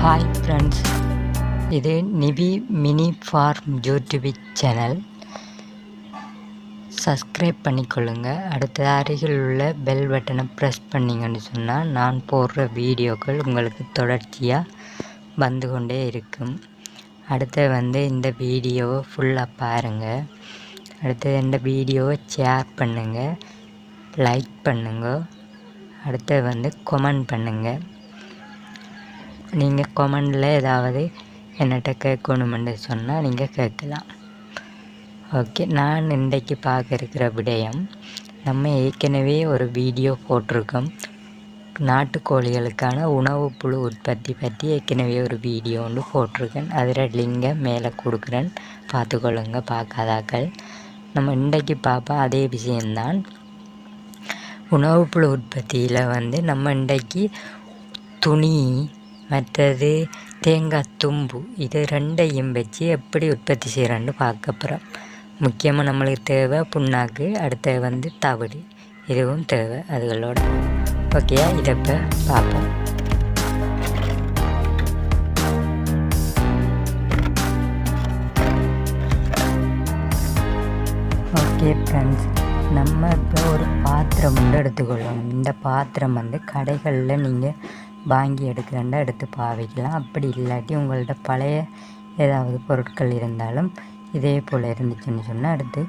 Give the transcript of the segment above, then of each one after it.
Hi friends, இது Nivi mini farm YouTube channel. Subscribe பண்ணிக்கொள்ளுங்கள். அடுத்த அருகில் உள்ள பெல் பட்டனை ப்ரெஸ் பண்ணிங்கன்னு சொன்னால் நான் போடுற வீடியோக்கள் உங்களுக்கு தொடர்ச்சியாக வந்து கொண்டே இருக்கும். அடுத்து இந்த வீடியோவை ஃபுல்லாக பாருங்கள். அடுத்து இந்த வீடியோவை ஷேர் பண்ணுங்கள், லைக் பண்ணுங்கள். அடுத்து கமெண்ட் பண்ணுங்கள். நீங்கள் கமெண்டில் ஏதாவது என்னட்ட கேட்கணுமென்று சொன்னால் நீங்கள் கேட்கலாம். ஓகே, நான் இன்றைக்கு பார்க்க இருக்கிற விடயம், நம்ம ஏற்கனவே ஒரு வீடியோ போட்டிருக்கோம். நாட்டுக்கோழிகளுக்கான உணவு புழு உற்பத்தி பற்றி ஏற்கனவே ஒரு வீடியோ ஒன்று போட்டிருக்கேன். அதில் லிங்கை மேலே கொடுக்குறேன், பார்த்துக்கொள்ளுங்க பார்க்காதாக்கள். நம்ம இன்றைக்கு பார்ப்போம் அதே விஷயந்தான். உணவு புழு உற்பத்தியில் நம்ம இன்றைக்கு துணி மற்றது தேங்காய் தும்பு இது ரெண்டையும் வச்சு எப்படி உற்பத்தி செய்கிறோன்னு பார்க்க போகிறோம். முக்கியமாக நம்மளுக்கு தேவை புண்ணாக்கு, அடுத்து தவிடு, இதுவும் தேவை அதுகளோட. ஓகே, இதை இப்போ பார்ப்போம். ஓகே ஃப்ரெண்ட்ஸ், நம்ம இப்போ ஒரு பாத்திரம் எடுத்துக்கொள்ளணும். இந்த பாத்திரம் கடைகளில் நீங்கள் வாங்கி எடுக்கிறேன்டா எடுத்து பாவிக்கலாம். அப்படி இல்லாட்டி உங்கள்கிட்ட பழைய ஏதாவது பொருட்கள் இருந்தாலும் இதே போல் இருந்துச்சுன்னு சொன்னால் எடுத்து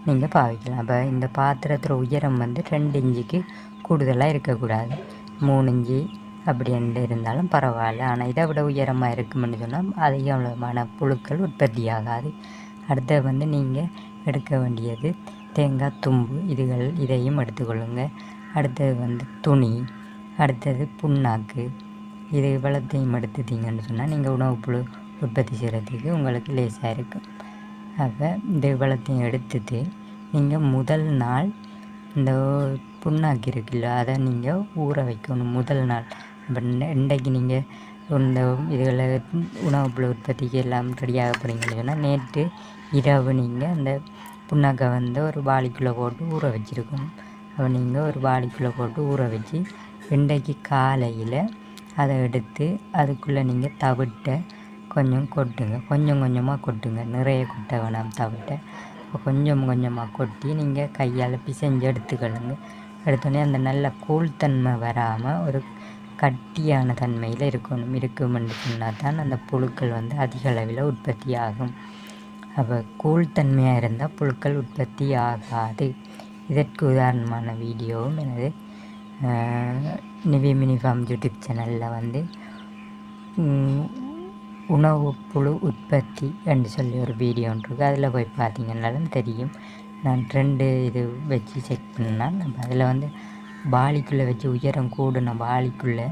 நீங்கள் பாவிக்கலாம். அப்போ இந்த பாத்திரத்தில் உயரம் 2 இன்ச்சுக்கு கூடுதலாக இருக்கக்கூடாது. 3 இன்ச்சு அப்படி இருந்தாலும் பரவாயில்ல. ஆனால் இதை விட உயரமாக இருக்குமென்னு சொன்னால் அதிகமான புழுக்கள் உற்பத்தி ஆகாது. அடுத்து நீங்கள் எடுக்க வேண்டியது தேங்காய் தும்பு, இதையும் எடுத்துக்கொள்ளுங்க. அடுத்தது துணி, அடுத்தது புண்ணாக்கு, இது இவ்வளத்தையும் எடுத்துட்டிங்கன்னு சொன்னால் நீங்கள் உணவு புழு உற்பத்தி செய்கிறதுக்கு உங்களுக்கு லேசாக இருக்கும். அப்போ இந்த இவ்வளத்தையும் எடுத்துட்டு நீங்கள் முதல் நாள் இந்த புண்ணாக்கு இருக்குல்ல, அதை நீங்கள் ஊற வைக்கணும் முதல் நாள். அப்போ இன்றைக்கு நீங்கள் இந்த இதுகளை உணவு புழு உற்பத்திக்கு எல்லாம் ரெடியாக போகிறீங்கன்னு சொன்னால் நேற்று இரவு நீங்கள் அந்த புண்ணாக்கை ஒரு வாளிக்குள்ளே போட்டு ஊற வச்சுருக்கணும். அப்போ நீங்கள் ஒரு வாளிக்குள்ளே போட்டு ஊற வச்சு இன்றைக்கு காலையில் அதை எடுத்து அதுக்குள்ளே நீங்கள் தவிட்டை கொஞ்சம் கொட்டுங்க. கொஞ்சம் கொஞ்சமாக கொட்டுங்க, நிறைய கொட்ட வேணாம் தவிட்டை. கொஞ்சம் கொஞ்சமாக கொட்டி நீங்கள் கையால் பிசைஞ்சு எடுத்துக்கொள்ளுங்க. எடுத்தோடனே அந்த நல்ல கூழ்த்தன்மை வராமல் ஒரு கட்டியான தன்மையில் இருக்குமென்று சொன்னால் தான் அந்த புழுக்கள் அதிக அளவில் உற்பத்தி ஆகும். அப்போ கூழ்த்தன்மையாக இருந்தால் புழுக்கள் உற்பத்தி ஆகாது. இதற்கு உதாரணமான வீடியோவும் எனது நிவி மினி ஃபார்ம் யூடியூப் சேனலில் உணவு புழு உற்பத்தி என்று சொல்லி ஒரு வீடியோ ஒன்று இருக்குது. அதில் போய் பார்த்தீங்கன்னாலும் தெரியும். நான் 2 இது வச்சு செக் பண்ணேன். நம்ம அதில் வாளிக்குள்ளே வச்சு உயரம் கூடின வாளிக்குள்ளே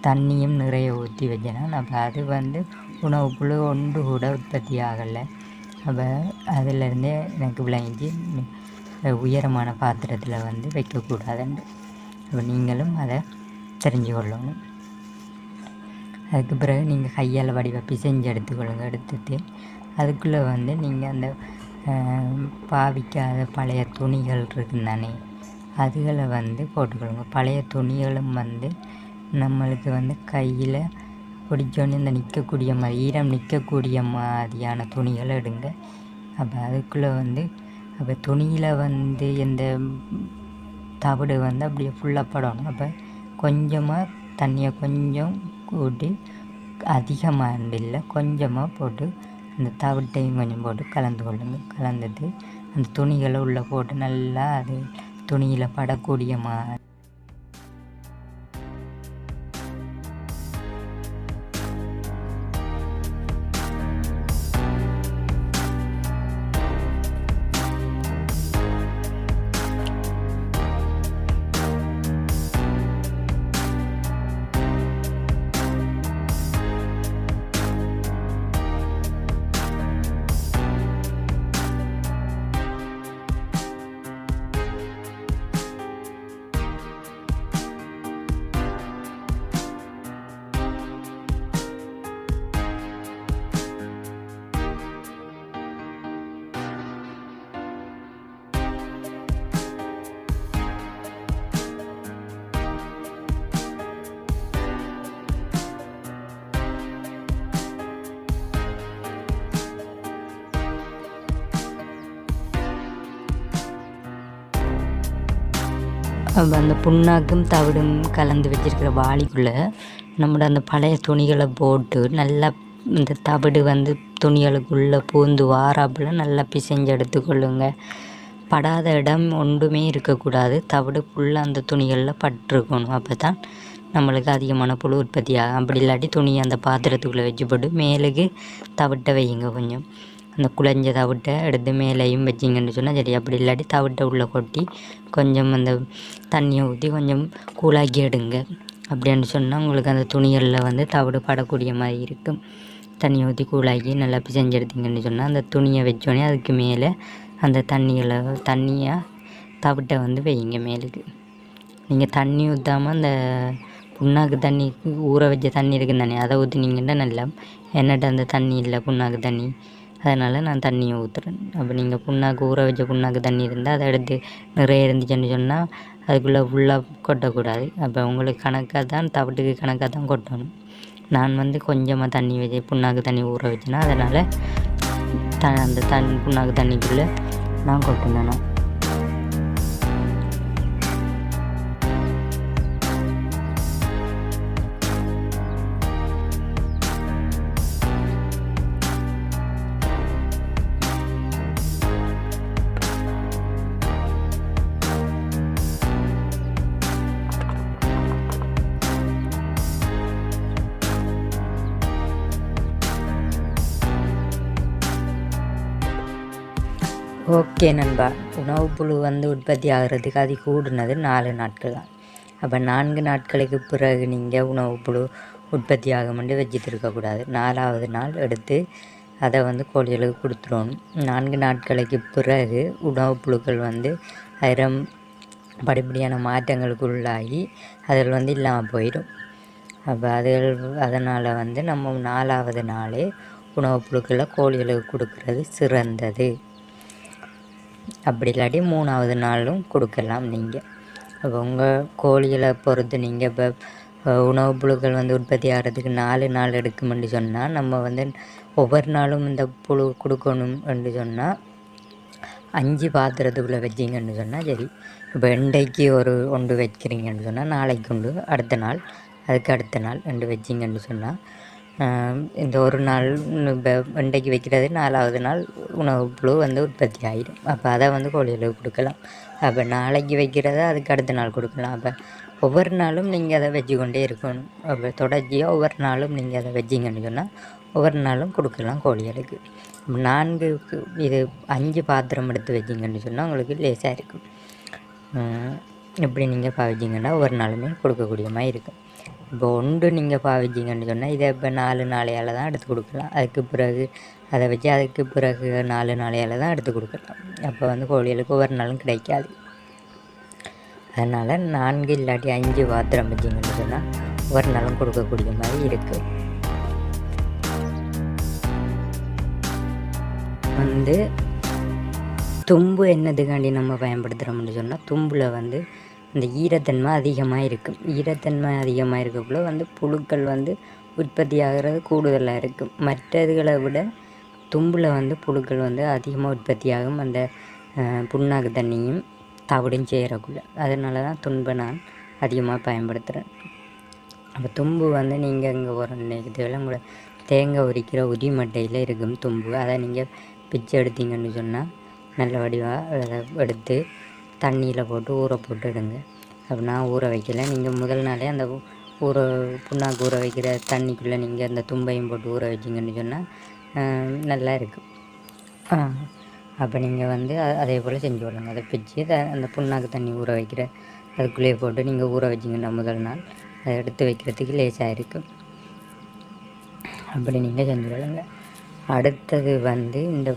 தண்ணியும் நிறைய ஊற்றி வச்சேன்னா நம்ம அது உணவு புழு ஒன்று கூட உற்பத்தி ஆகலை. அப்போ அதிலேருந்தே எனக்கு விளங்கி உயரமான பாத்திரத்தில் வைக்கக்கூடாதுன்னு. அப்போ நீங்களும் அதை தெரிஞ்சு கொள்ளணும். அதுக்கு பிறகு நீங்கள் கையால் வடிவ பிசைஞ்சு எடுத்துக்கொள்ளுங்க. எடுத்துட்டு அதுக்குள்ளே நீங்கள் அந்த பாவிக்காத பழைய துணிகள் இருக்குந்தானே, அதுகளை போட்டுக்கொள்ளுங்க. பழைய துணிகளும் நம்மளுக்கு கையில் பிடிச்சோன்னே இந்த நிற்கக்கூடிய மாதிரி ஈரம் நிற்கக்கூடிய மாதிரியான துணிகளை எடுங்க. அப்போ அதுக்குள்ளே அப்போ துணியில் இந்த தவிடு அப்படியே ஃபுல்லாக படணும். அப்போ கொஞ்சமாக தண்ணியை கொஞ்சம் கூட்டி அதிகமாக இல்லை கொஞ்சமாக போட்டு அந்த தவிட்டையும் கொஞ்சம் போட்டு கலந்து கொள்ளுங்க. கலந்துட்டு அந்த துணிகளை உள்ளே போட்டு நல்லா அது துணியில் படக்கூடிய மாதிரி அந்த புண்ணாக்கும் தவிடும் கலந்து வச்சுருக்கிற வாளிக்குள்ளே நம்மளோட அந்த பழைய துணிகளை போட்டு நல்லா இந்த தவிடு வந்து துணிகளுக்குள்ளே பூந்து வாராப்பில் நல்லா பிசைஞ்சு எடுத்துக்கொள்ளுங்க. படாத இடம் ஒன்றுமே இருக்கக்கூடாது. தவிடு ஃபுல்லாக அந்த துணிகளில் பட்டிருக்கணும். அப்போ தான் நம்மளுக்கு அதிகமான புழு உற்பத்தி ஆகும். அப்படி இல்லாட்டி துணியை அந்த பாத்திரத்துக்குள்ளே வச்சு போட்டு மேலுக்கு தவிட்டை வையுங்க. கொஞ்சம் அந்த குழஞ்ச தவிட்டை எடுத்து மேலேயும் வச்சிங்கன்னு சொன்னால் சரி. அப்படி இல்லாட்டி தவிட்டை உள்ளே கொட்டி கொஞ்சம் அந்த தண்ணியை ஊற்றி கொஞ்சம் கூழாக்கி எடுங்க. அப்படின்னு சொன்னால் உங்களுக்கு அந்த துணிகளில் வந்து தவிடு படக்கூடிய மாதிரி இருக்கும். தண்ணியை ஊற்றி கூழாக்கி நல்லா பிசைஞ்சு எடுத்திங்கன்னு சொன்னால் அந்த துணியை வச்சோடனே அதுக்கு மேலே அந்த தண்ணியை தவிட்டை வந்து வையுங்க மேலுக்கு. நீங்கள் தண்ணி ஊற்றாமல் அந்த புண்ணாக்கு தண்ணி ஊற வச்ச தண்ணி இருக்குன்னு தானே, அதை ஊற்றினீங்கன்னா நல்லா. என்னட்ட அந்த தண்ணி இல்லை புண்ணாக்கு தண்ணி, அதனால் நான் தண்ணியை ஊற்றுறேன். அப்போ நீங்கள் புண்ணாக்கு ஊற வச்ச புண்ணாக்கு தண்ணி இருந்தால் அதை எடுத்து நிறைய இருந்துச்சுன்னு சொன்னால் அதுக்குள்ளே ஃபுல்லாக கொட்டக்கூடாது. அப்போ உங்களுக்கு கணக்காக தான் தவிட்டுக்கு கணக்காக தான் கொட்டணும். நான் வந்து கொஞ்சமாக தண்ணி வச்சு புண்ணாக்கு தண்ணி ஊற வச்சேன்னா அதனால் அந்த புண்ணாக்கு தண்ணிக்குள்ளே நான் கொட்டினேன். ஓகே நண்பா, உணவு புழு வந்து உற்பத்தி ஆகிறதுக்கு அது கூடுனது 4 நாட்கள் தான். அப்போ 4 நாட்களுக்கு பிறகு நீங்கள் உணவு புழு உற்பத்தி ஆகும்னு வச்சுட்டு இருக்கக்கூடாது. 4ஆவது நாள் எடுத்து அதை வந்து கோழிகளுக்கு கொடுத்துடணும். 4 நாட்களுக்கு பிறகு உணவு புழுக்கள் வந்து படிப்படியான மாற்றங்களுக்கு உள்ளாகி அதில் வந்து இல்லாமல் போயிடும். அப்போ அதனால் வந்து நம்ம 4ஆவது நாளே உணவு புழுக்களை கோழிகளுக்கு கொடுக்கறது சிறந்தது. அப்படி இல்லாட்டி 3ஆவது நாளும் கொடுக்கலாம் நீங்கள். அப்போ உங்கள் கோழிகளை பொறுத்து நீங்கள் இப்போ உணவு புழுக்கள் வந்து உற்பத்தி ஆகிறதுக்கு 4 நாள் எடுக்குமென்று சொன்னால் நம்ம வந்து ஒவ்வொரு நாளும் இந்த புழு கொடுக்கணும் என்று சொன்னால் 5 பாத்திரத்துக்குள்ளே வச்சிங்கன்னு சொன்னால் சரி. இப்போ இன்றைக்கு ஒன்று வைக்கிறீங்கன்னு சொன்னால் நாளைக்கு உண்டு, அடுத்த நாள் அதுக்கு அடுத்த நாள் 2 வச்சிங்கன்னு சொன்னால் இந்த ஒரு நாள் இப்போ இன்றைக்கு வைக்கிறது 4ஆவது நாள் உணவு புழு வந்து உற்பத்தி ஆகிடும். அப்போ அதை வந்து கோழிகளுக்கு கொடுக்கலாம். அப்போ நாளைக்கு வைக்கிறத அதுக்கு அடுத்த நாள் கொடுக்கலாம். அப்போ ஒவ்வொரு நாளும் நீங்கள் அதை வச்சுக்கொண்டே இருக்கணும். அப்போ தொடர்ச்சியாக ஒவ்வொரு நாளும் நீங்கள் அதை வச்சிங்கன்னு சொன்னால் ஒவ்வொரு நாளும் கொடுக்கலாம் கோழிகளுக்கு. 5 பாத்திரம் எடுத்து வச்சிங்கன்னு சொன்னால் உங்களுக்கு லேசாக இருக்கும். இப்படி நீங்கள் பாவிச்சிங்கன்னா ஒவ்வொரு நாளுமே கொடுக்கக்கூடிய மாதிரி இருக்கும். இப்போ ஒன்று நீங்கள் பாவிச்சிங்கன்னு சொன்னால் இதை இப்போ 4 நாளையால் தான் எடுத்து கொடுக்கலாம். அதுக்கு பிறகு அதை வச்சு அதுக்கு பிறகு 4 நாளையால் தான் எடுத்து கொடுக்கலாம். அப்போ வந்து கோழிகளுக்கு ஒவ்வொரு நாளும் கிடைக்காது. அதனால் 4 இல்லாட்டி 5 பாத்திரம் வச்சிங்கன்னு சொன்னால் ஒவ்வொரு நாளும் கொடுக்கக்கூடிய மாதிரி இருக்குது. வந்து தும்பு என்னதுக்காண்டி நம்ம பயன்படுத்துகிறோம்னு சொன்னால் தும்பில் வந்து இந்த ஈரத்தன்மை அதிகமாக இருக்கும். ஈரத்தன்மை அதிகமாக இருக்கக்குள்ள வந்து புழுக்கள் வந்து உற்பத்தி ஆகிறது கூடுதலாக இருக்கும். மற்ற இதுகளை விட தும்பில் வந்து புழுக்கள் வந்து அதிகமாக உற்பத்தி ஆகும். அந்த புண்ணாக்கு தண்ணியும் தவிடும் செய்கிறக்குள்ள. அதனால தான் தும்பை நான் அதிகமாக பயன்படுத்துகிறேன். அப்போ தும்பு வந்து நீங்கள் இங்கே ஒரு நினைக்கிறதுல உங்களை தேங்காய் உரிக்கிற உரிமட்டையில் இருக்கும் தும்பு. அதை நீங்கள் பிச்சை எடுத்தீங்கன்னு சொன்னால் நல்ல வடிவாக அதை எடுத்து தண்ணியில் போட்டு ஊற போட்டுடுங்க. அப்போ நான் ஊற வைக்கல. நீங்கள் முதல் நாளே அந்த புண்ணாக்கு ஊற வைக்கிற தண்ணிக்குள்ளே நீங்கள் அந்த தும்பையும் போட்டு ஊற வச்சிங்கன்னு சொன்னால் நல்லா இருக்கும். அப்போ நீங்கள் வந்து அதே போல் செஞ்சு விடுங்க. அதை பிச்சு அந்த புண்ணாக்கு தண்ணி ஊற வைக்கிற அதுக்குள்ளேயே போட்டு நீங்கள் ஊற வச்சிங்கன்னா முதல் நாள் அதை எடுத்து வைக்கிறதுக்கு லேசாக இருக்கும். அப்படி நீங்கள் செஞ்சு விடுங்க. அடுத்தது வந்து இந்த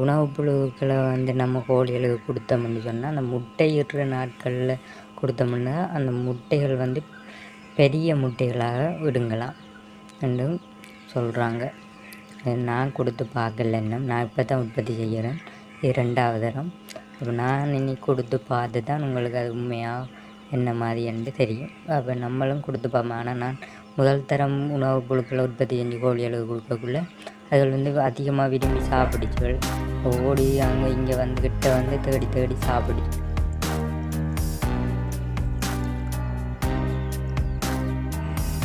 உணவு புழுக்களை வந்து நம்ம கோழிகளுக்கு கொடுத்தோம்னு சொன்னால் அந்த முட்டையிடுற நாட்களில் கொடுத்தோம்னா அந்த முட்டைகள் வந்து பெரிய முட்டைகளாக விடுங்கலாம் என்றும் சொல்கிறாங்க. நான் கொடுத்து பார்க்கல, நான் இப்போ தான் உற்பத்தி செய்கிறேன். இது 2ஆவது தரம். அப்போ நான் இன்னைக்கு கொடுத்து பார்த்து தான் உங்களுக்கு அது உண்மையாக என்ன மாதிரி என்று தெரியும். அப்போ நம்மளும் கொடுத்து பார்ப்போம். ஆனால் நான் முதல் தரம் உணவு புழுக்களை உற்பத்தி செஞ்சு கோழிகளுக்கு கொடுக்கக்குள்ள அதில் வந்து அதிகமாக விரும்பி சாப்பிடுச்சுகள். ஓடி அங்கே இங்கே வந்து கிட்ட வந்து தேடி தேடி சாப்பிடுச்சு.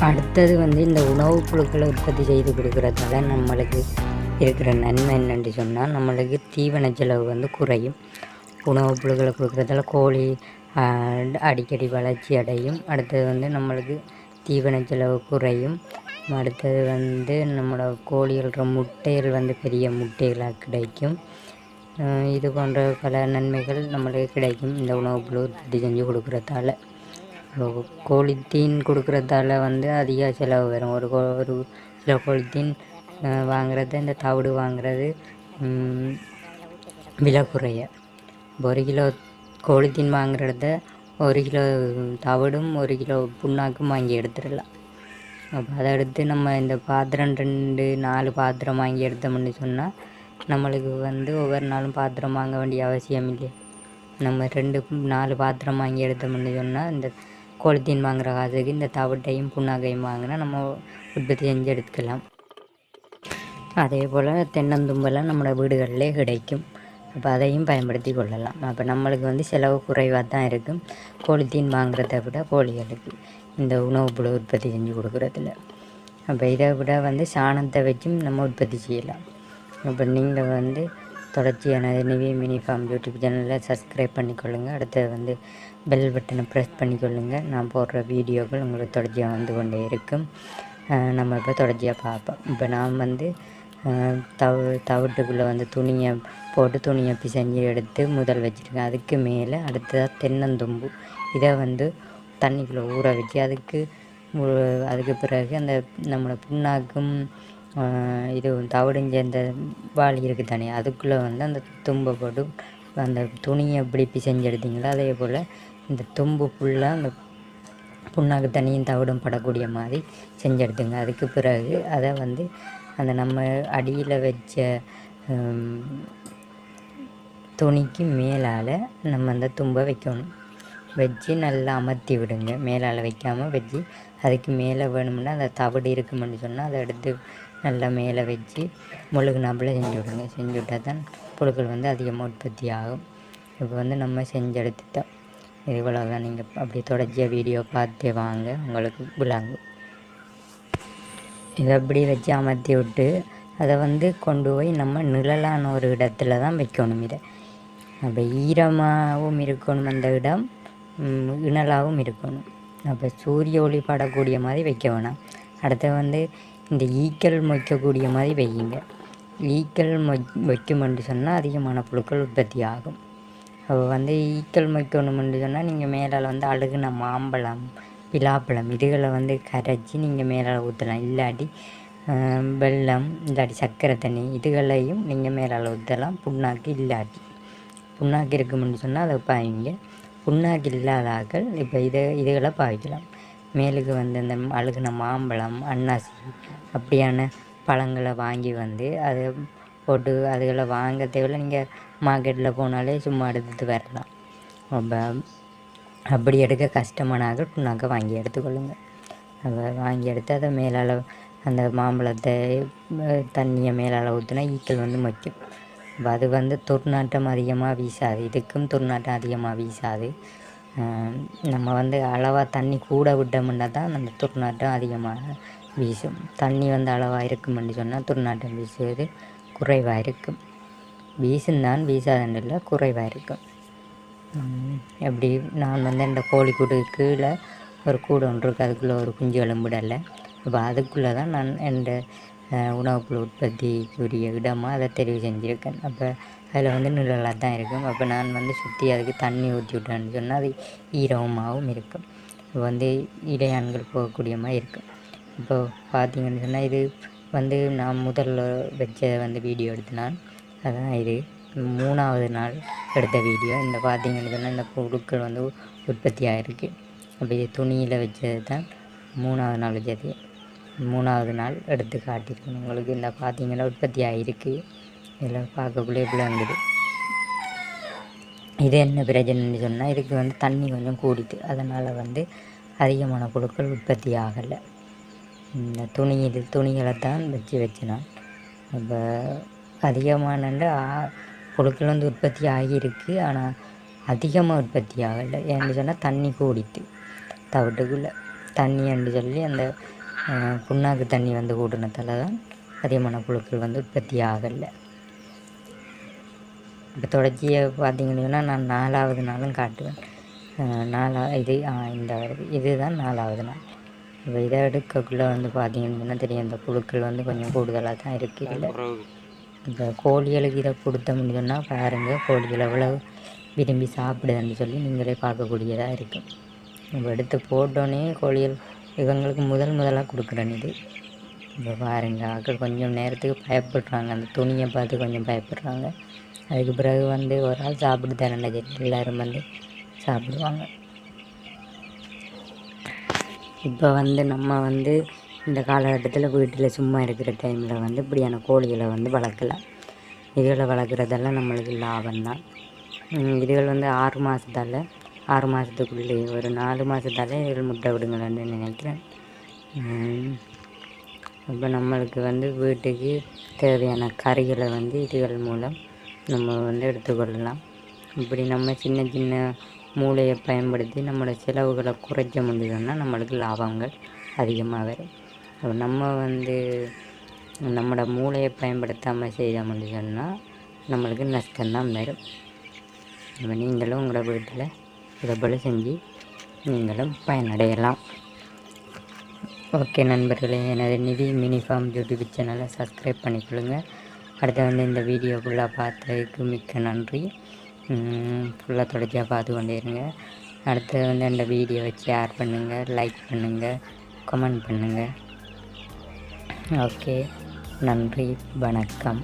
அடுத்தது வந்து இந்த உணவுப் புழுக்களை உற்பத்தி செய்து கொடுக்குறதால நம்மளுக்கு இருக்கிற நன்மை என்னென்று சொன்னால், நம்மளுக்கு தீவன செலவு வந்து குறையும். உணவுப் புழுக்களை கொடுக்குறதால கோழி அடிக்கடி வளர்ச்சி அடையும். அடுத்தது வந்து நம்மளுக்கு தீவன செலவு குறையும். அடுத்தது வந்து நம்மளோட கோழிகள முட்டைகள் வந்து பெரிய முட்டைகளாக கிடைக்கும். இது போன்ற பல நன்மைகள் நம்மளுக்கு கிடைக்கும் இந்த உணவுப் புழு உற்பத்தி செஞ்சு கொடுக்குறதால. கோழித்தீன் கொடுக்குறதால வந்து அதிக செலவு வரும். ஒரு கிலோ கோழித்தீன் வாங்குறது, இந்த தவிடு வாங்குறது விலை குறைய. ஒரு கிலோ கோழித்தீன் வாங்குறத 1 கிலோ தவிடும் 1 கிலோ புண்ணாக்கும் வாங்கி எடுத்துடலாம். அப்போ அதை எடுத்து நம்ம இந்த பாத்திரம் 2-4 பாத்திரம் வாங்கி எடுத்தோம்னு சொன்னால் நம்மளுக்கு வந்து ஒவ்வொரு நாளும் பாத்திரம் வாங்க வேண்டிய அவசியம் இல்லை. நம்ம 2-4 பாத்திரம் வாங்கி எடுத்தோம்னு சொன்னால் இந்த கோழித்தீன் வாங்குகிற காசுக்கு இந்த தவிட்டையும் புண்ணாக்கையும் வாங்கினா நம்ம உற்பத்தி செஞ்சு எடுத்துக்கலாம். அதே போல் தென்னந்தும்பெல்லாம் நம்மளோட வீடுகளிலே கிடைக்கும். அப்போ அதையும் பயன்படுத்தி கொள்ளலாம். அப்போ நம்மளுக்கு வந்து செலவு குறைவாக தான் இருக்கும் கோழித்தீன் வாங்குறத விட கோழிகளுக்கு இந்த உணவுப் புழு உற்பத்தி செஞ்சு கொடுக்குறதுல. அப்போ இதை விட வந்து சாணத்தை வச்சும் நம்ம உற்பத்தி செய்யலாம். அப்போ நீங்கள் வந்து தொடர்ச்சியான நிவி மினி ஃபார்ம் யூடியூப் சேனலில் சப்ஸ்கிரைப் பண்ணிக்கொள்ளுங்கள். அடுத்தது வந்து பெல் பட்டனை ப்ரெஸ் பண்ணிக்கொள்ளுங்கள். நான் போடுற வீடியோக்கள் உங்களுக்கு தொடர்ச்சியாக வந்து கொண்டே இருக்கும். நம்ம இப்போ தொடர்ச்சியாக பார்ப்போம். இப்போ நான் வந்து தவிட்டுக்குள்ளே வந்து துணியை போட்டு துணியை பிசைஞ்சு எடுத்து முதல் வச்சுருக்கேன். அதுக்கு மேலே அடுத்ததாக தென்னந்தும்பு இதை வந்து தண்ணிக்குள்ளே ஊற வச்சு அதுக்கு பிறகு அந்த நம்மளோட புண்ணாக்கும் இது தவிடுஞ்ச அந்த வாளி இருக்குது தானே, அதுக்குள்ளே வந்து அந்த தும்பை போட்டு அந்த துணியை எப்படி பிசைஞ்சு எடுத்தீங்களோ அதே போல் இந்த தும்பு ஃபுல்லாக அந்த புண்ணாக்கு தண்ணியும் தவிடும் படக்கூடிய மாதிரி செஞ்சு எடுத்துங்க. அதுக்கு பிறகு அதை வந்து அந்த நம்ம அடியில் வச்ச துணிக்கு மேலால் நம்ம அந்த தும்பை வைக்கணும். வச்சு நல்லா அமர்த்தி விடுங்க. மேலால் வைக்காமல் வச்சு அதுக்கு மேலே வேணும்னா அந்த தவிடு இருக்குமென்னு சொன்னால் அதை எடுத்து நல்லா மேலே வச்சு முழுகுனாப்பில் செஞ்சு விடுங்க. செஞ்சு விட்டால் தான் புழுக்கள் வந்து அதிகமாக உற்பத்தி ஆகும். இப்போ வந்து நம்ம செஞ்சு எடுத்துட்டோம். இவ்வளோதான். நீங்கள் அப்படி தொடர்ச்சியாக வீடியோ பார்த்தே வாங்க, உங்களுக்கு விளங்கும். இதை அப்படி வச்சு அமர்த்தி விட்டு அதை வந்து கொண்டு போய் நம்ம நிழலான ஒரு இடத்துல தான் வைக்கணும். இதை அப்போ ஈரமாகவும் இருக்கணும், அந்த இடம் இணலாகவும் இருக்கணும். அப்போ சூரிய ஒளி படக்கூடிய மாதிரி வைக்க வேணாம். அடுத்து வந்து இந்த ஈக்கள் மொய்க்கக்கூடிய மாதிரி வையுங்க. ஈக்கள் வைக்குமென்று சொன்னால் அதிகமான புழுக்கள் உற்பத்தி ஆகும். அப்போ வந்து ஈக்கள் மொய்க்கணுமென்று சொன்னால் நீங்கள் மேலால் வந்து அழுகுன மாம்பழம், பிலாப்பழம் இதுகளை வந்து கரைச்சி நீங்கள் மேலால் ஊற்றலாம். இல்லாட்டி வெல்லம், இல்லாட்டி சர்க்கரை தண்ணி இதுகளையும் நீங்கள் மேலால் ஊற்றலாம். புண்ணாக்கு இருக்குமென்னு சொன்னால் அதை பாய்விங்க. புண்ணாக்கு இல்லாதாக்கள் இப்போ இதுகளை பாவிக்கலாம். மேலுக்கு வந்து அந்த அழுகுன மாம்பழம், அன்னாசி அப்படியான பழங்களை வாங்கி வந்து அதை போட்டு அதுகளை வாங்க தேவையில்லை. நீங்கள் மார்க்கெட்டில் போனாலே சும்மா எடுத்துகிட்டு வரலாம். அப்படி எடுக்க கஷ்டமானாக புண்ணாக்கை வாங்கி எடுத்துக்கொள்ளுங்க. அதை வாங்கி எடுத்து அதை மேலால் அந்த மாம்பழத்தை தண்ணியை மேலால் ஊற்றினா ஈக்கள் வந்து மொய்க்கும். அது வந்து துர்நாற்றம் அதிகமாக வீசாது. இதுக்கும் துர்நாற்றம் அதிகமாக வீசாது. நம்ம வந்து அளவாக தண்ணி கூட விட்டோம்னா தான் அந்த துர்நாற்றம் அதிகமாக வீசும். தண்ணி வந்து அளவாக இருக்குமென்னு சொன்னால் துர்நாற்றம் வீசுவது குறைவாக இருக்கும். வீசுந்தான், வீசாதண்டில் குறைவாக இருக்கும். எப்படி நான் வந்து இந்த கோழிக்கூடு கீழே ஒரு கூடு ஒன்று இருக்குது. அதுக்குள்ளே ஒரு குஞ்சு எலும்பிடலை. இப்போ அதுக்குள்ளே தான் நான் இந்த உணவுப்புழு உற்பத்திக்குரிய இடமாக அதை தெரிவு செஞ்சுருக்கேன். அப்போ அதில் வந்து நிழலாக தான் இருக்கும். அப்போ நான் வந்து சுற்றி அதுக்கு தண்ணி ஊற்றி விட்டேன்னு சொன்னால் அது ஈரமாகவும் இருக்கும். இப்போ வந்து இடையான்கள் போகக்கூடிய மாதிரி இருக்கும். இப்போ பார்த்திங்கன்னு சொன்னால் இது வந்து நான் முதல்ல வச்ச வந்து வீடியோ எடுத்தினான். அதான் இது 3வது நாள் எடுத்த வீடியோ. இந்த பார்த்திங்கன்னு சொன்னால் இந்த புழுக்கள் வந்து உற்பத்தி ஆகிருக்கு. அப்போ இது துணியில் வச்சது தான் 3வது நாள் வச்சது. 3வது நாள் எடுத்து காட்டியிருக்கணும் உங்களுக்கு. இந்த பார்த்திங்கன்னா உற்பத்தி ஆகிருக்கு. இதில் பார்க்கக்குள்ளே விளங்குது. இது என்ன பிரச்சனைன்னு சொன்னால் இதுக்கு வந்து தண்ணி கொஞ்சம் கூடிட்டு அதனால் வந்து அதிகமான புழுக்கள் உற்பத்தி ஆகலை. இந்த துணிகளை தான் வச்சேன். இப்போ அதிகமான புழுக்கள் வந்து உற்பத்தி ஆகியிருக்கு. ஆனால் அதிகமாக உற்பத்தி ஆகலை. ஏன்னு சொன்னால் தண்ணி கூடிட்டு தவிட்டுக்குள்ளே. தண்ணின்னு சொல்லி அந்த புண்ணாக்கு தண்ணி வந்து கூட்டினதால தான் அதிகமான புழுக்கள் வந்து உற்பத்தி ஆகலை. இப்போ தொடர்ச்சியை பார்த்திங்கன்னா நான் 4வது நாளும் காட்டுவேன். இது இந்த இதுதான் 4வது நாள். இப்போ இதை எடுக்கக்குள்ளே வந்து பார்த்திங்கன்னா தெரியும், இந்த புழுக்கள் வந்து கொஞ்சம் கூடுதலாக தான் இருக்குது. இல்லை இப்போ கோழிகளுக்கு இதை கொடுத்த முடியும்னா பாருங்கள், கோழிகள் எவ்வளோ விரும்பி சாப்பிடுதுன்னு சொல்லி நீங்களே பார்க்கக்கூடியதாக இருக்கும். இப்போ எடுத்து போட்டோன்னே கோழிகள் இவங்களுக்கு முதலாக கொடுக்குறேன் இது. இப்போ பாருங்கள், ஆக்கள் கொஞ்சம் நேரத்துக்கு பயப்படுறாங்க, அந்த துணியை பார்த்து கொஞ்சம் பயப்படுறாங்க. அதுக்கு பிறகு வந்து ஒரு ஆள் சாப்பிட்டு தரேன், எல்லோரும் வந்து சாப்பிடுவாங்க. இப்போ வந்து நம்ம வந்து இந்த காலகட்டத்தில் வீட்டில் சும்மா இருக்கிற டைமில் வந்து இப்படியான கோழிகளை வந்து வளர்க்கலாம். இதுகளை வளர்க்குறதெல்லாம் நம்மளுக்கு லாபம்தான். இதுகள் வந்து 6 மாதத்துக்குள்ளே ஒரு 4 மாதத்தாலே இதுகள் முட்டை விடுங்கன்னு நினைக்கிறேன். இப்போ நம்மளுக்கு வந்து வீட்டுக்கு தேவையான கறிகளை வந்து இதுகள் மூலம் நம்ம வந்து எடுத்துக்கொள்ளலாம். இப்படி நம்ம சின்ன சின்ன மூளையை பயன்படுத்தி நம்மளோட செலவுகளை குறைக்க முடியும்னா நம்மளுக்கு லாபங்கள் அதிகமாக வரும். நம்ம வந்து நம்மளோட மூளையை பயன்படுத்தாமல் செய்ய முடியும்னா நம்மளுக்கு நஷ்டம்தான் வரும். இப்போ நீங்களும் உங்களோட வீட்டில் இதை போல் செஞ்சு நீங்களும் பயனடையலாம். ஓகே நண்பர்களே, எனது நிதி மினி ஃபார்ம் யூடியூப் சேனலை சப்ஸ்கிரைப் பண்ணிக்கொள்ளுங்க. அடுத்து வந்து இந்த வீடியோ ஃபுல்லாக பார்த்ததுக்கு மிக்க நன்றி. ஃபுல்லாக தொடர்ச்சியாக பார்த்து கொண்டே இருங்க. அடுத்து வந்து இந்த வீடியோவை ஷேர் பண்ணுங்கள், லைக் பண்ணுங்கள், கமெண்ட் பண்ணுங்கள். ஓகே, நன்றி, வணக்கம்.